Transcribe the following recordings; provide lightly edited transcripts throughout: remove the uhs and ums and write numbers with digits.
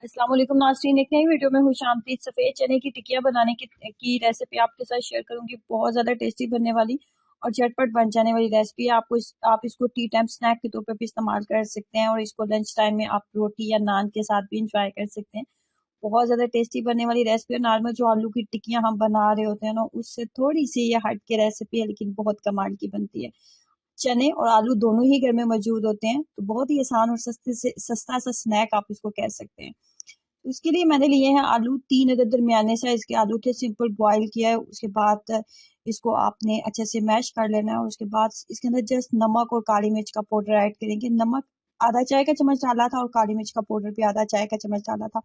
अस्सलाम वालेकुम नाज़रीन, एक नई वीडियो में खुशामदीद। सफ़ेद चने की टिकिया बनाने की रेसिपी आपके साथ शेयर करूंगी। बहुत ज़्यादा टेस्टी बनने वाली और झटपट बन जाने वाली रेसिपी है। आप इसको टी टाइम स्नैक के तौर पर भी इस्तेमाल कर सकते हैं और इसको लंच टाइम में आप रोटी या नान के साथ भी इंजॉय कर सकते हैं। बहुत ज़्यादा टेस्टी बनने वाली रेसिपी है। नॉर्मल जो आलू की टिक्कियाँ हम बना रहे होते हैं ना, उससे थोड़ी सी ये हट के रेसिपी है, लेकिन बहुत कमाल की बनती है। चने और आलू दोनों ही घर में मौजूद होते हैं, तो बहुत ही आसान और सस्ता सा स्नैक आप इसको कह सकते हैं। उसके लिए मैंने लिए हैं आलू, 3 अदद दरमियाने साइज के आलू थे, सिंपल बॉईल किया है। उसके बाद इसको आपने अच्छे से मैश कर लेना है और उसके बाद इसके अंदर जस्ट नमक और काली मिर्च का पाउडर ऐड करेंगे। नमक आधा चाय का चम्मच डाला था और काली मिर्च का पाउडर भी आधा चाय का चम्मच डाला था।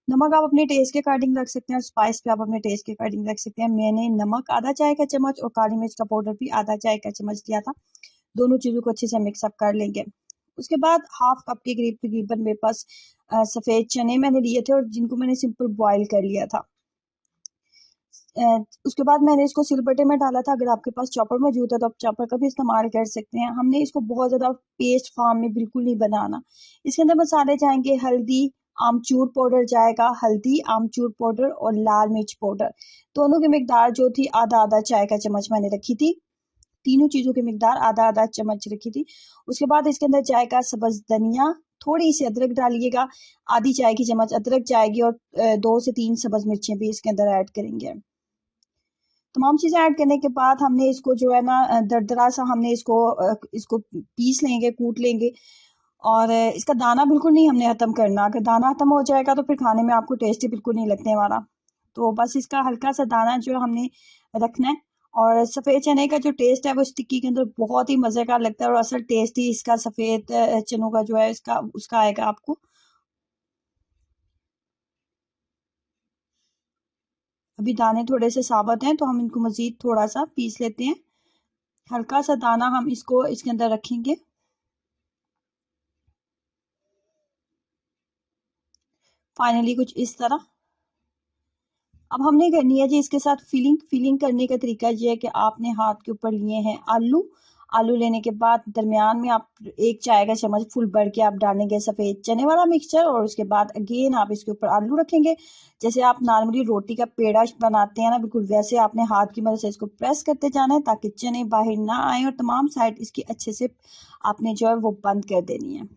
नमक आप अपने टेस्ट के अकॉर्डिंग रख सकते हैं और स्पाइस भी आप अपने टेस्ट के अकॉर्डिंग रख सकते हैं। मैंने नमक आधा चाय का चम्मच और काली मिर्च का पाउडर भी आधा चाय का चम्मच दिया था। दोनों चीज़ों को अच्छे से मिक्सअप कर लेंगे। उसके बाद हाफ कप के करीब तकरीबन मेरे पास सफ़ेद चने मैंने लिए थे और जिनको मैंने सिंपल बॉईल कर लिया था। उसके बाद मैंने इसको सिलबट्टे में डाला था। अगर आपके पास चॉपर मौजूद है तो आप चॉपर का भी इस्तेमाल कर सकते हैं। हमने इसको बहुत ज़्यादा पेस्ट फॉर्म में बिल्कुल नहीं बनाना। इसके अंदर मसाले जाएंगे हल्दी, आमचूर पाउडर जाएगा, हल्दी, आमचूर पाउडर और लाल मिर्च पाउडर। दोनों की मिकदार जो थी आधा आधा चाय का चम्मच मैंने रखी थी। तीनों चीज़ों की मिकदार आधा आधा चम्मच रखी थी। उसके बाद इसके अंदर जाएगा सब्ज़ धनिया, थोड़ी सी अदरक डालिएगा, आधी चाय की चम्मच अदरक जाएगी और 2 से 3 सब्ज़ मिर्चें भी इसके अंदर ऐड करेंगे। तमाम चीज़ें ऐड करने के बाद हमने इसको जो है ना दरदरा सा हमने इसको पीस लेंगे, कूट लेंगे और इसका दाना बिल्कुल नहीं हमने ख़त्म करना। अगर दाना ख़त्म हो जाएगा तो फिर खाने में आपको टेस्टी बिल्कुल नहीं लगने वाला। तो बस इसका हल्का सा दाना जो हमने रखना है और सफ़ेद चने का जो टेस्ट है वो इस टिक्की के अंदर बहुत ही मज़े का लगता है और असल टेस्ट ही इसका सफ़ेद चनों का जो है इसका उसका आएगा आपको। अभी दाने थोड़े से साबुत हैं तो हम इनको मज़ीद थोड़ा सा पीस लेते हैं। हल्का सा दाना हम इसको इसके अंदर रखेंगे। फाइनली कुछ इस तरह। अब हमने करनी है जी इसके साथ फिलिंग करने का तरीका ये है कि आपने हाथ के ऊपर लिए हैं आलू। आलू लेने के बाद दरमियान में आप 1 चाय का चम्मच फुल भर के आप डालेंगे सफ़ेद चने वाला मिक्सचर और उसके बाद अगेन आप इसके ऊपर आलू रखेंगे। जैसे आप नॉर्मली रोटी का पेड़ा बनाते हैं ना, बिल्कुल वैसे आपने हाथ की मदद से इसको प्रेस करते जाना है ताकि चने बाहर ना आए और तमाम साइड इसकी अच्छे से आपने जो है वो बंद कर देनी है।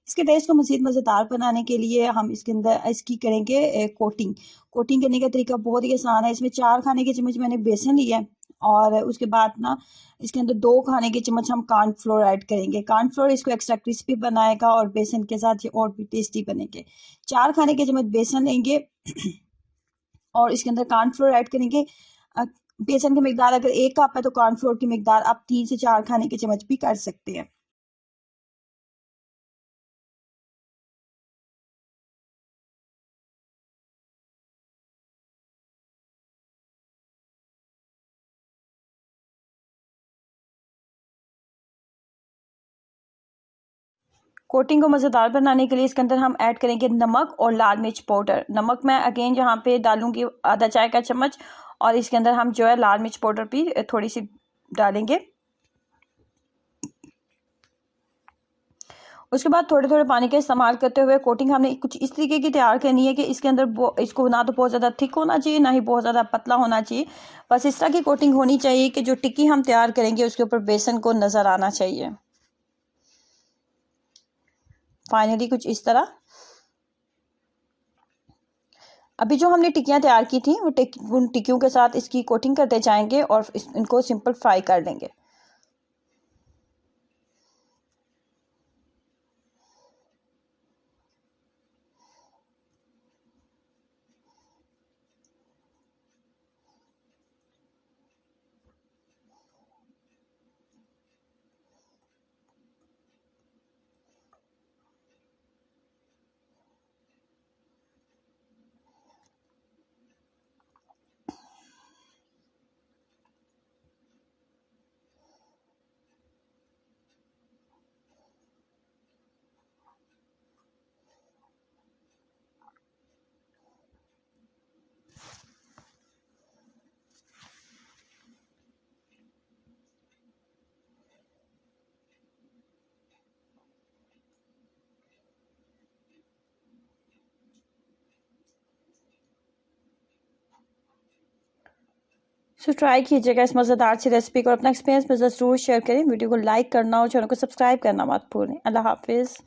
इसके टेस्ट को मज़ीद मज़ेदार बनाने के लिए हम इसके अंदर इसकी करेंगे कोटिंग। कोटिंग करने का तरीका बहुत ही आसान है। इसमें 4 खाने के चम्मच मैंने बेसन लिया है और उसके बाद ना इसके अंदर 2 खाने के चम्मच हम कॉर्नफ्लोर ऐड करेंगे। कॉर्नफ्लोर इसको एक्स्ट्रा क्रिस्पी बनाएगा और बेसन के साथ ये और भी टेस्टी बनेंगे। 4 खाने के चम्मच बेसन लेंगे और इसके अंदर कॉर्नफ्लोर ऐड करेंगे। अ, बेसन की मिकदार अगर 1 कप है तो कॉर्नफ्लोर की मिकदार आप 3 से 4 खाने के चम्मच भी कर सकते हैं। कोटिंग को मज़ेदार बनाने के लिए इसके अंदर हम ऐड करेंगे नमक और लाल मिर्च पाउडर। नमक मैं अगेन यहाँ पे डालूंगी आधा चाय का चम्मच और इसके अंदर हम जो है लाल मिर्च पाउडर भी थोड़ी सी डालेंगे। उसके बाद थोड़े थोड़े पानी का इस्तेमाल करते हुए कोटिंग हमने कुछ इस तरीके की तैयार करनी है कि इसके अंदर इसको ना तो बहुत ज़्यादा थिक होना चाहिए ना ही बहुत ज़्यादा पतला होना चाहिए। बस इस तरह की कोटिंग होनी चाहिए कि जो टिक्की हम तैयार करेंगे उसके ऊपर बेसन को नज़र आना चाहिए। फाइनली कुछ इस तरह। अभी जो हमने टिक्कियाँ तैयार की थी उन टिक्कियों के साथ इसकी कोटिंग करते जाएंगे और इनको सिंपल फ्राई कर लेंगे। सो ट्राई कीजिएगा इस मज़ेदार सी रेसिपी को और अपना एक्सपीरियंस मुझे ज़रूर शेयर करें। वीडियो को लाइक करना और चैनल को सब्सक्राइब करना मत भूलें। अल्लाह हाफिज़।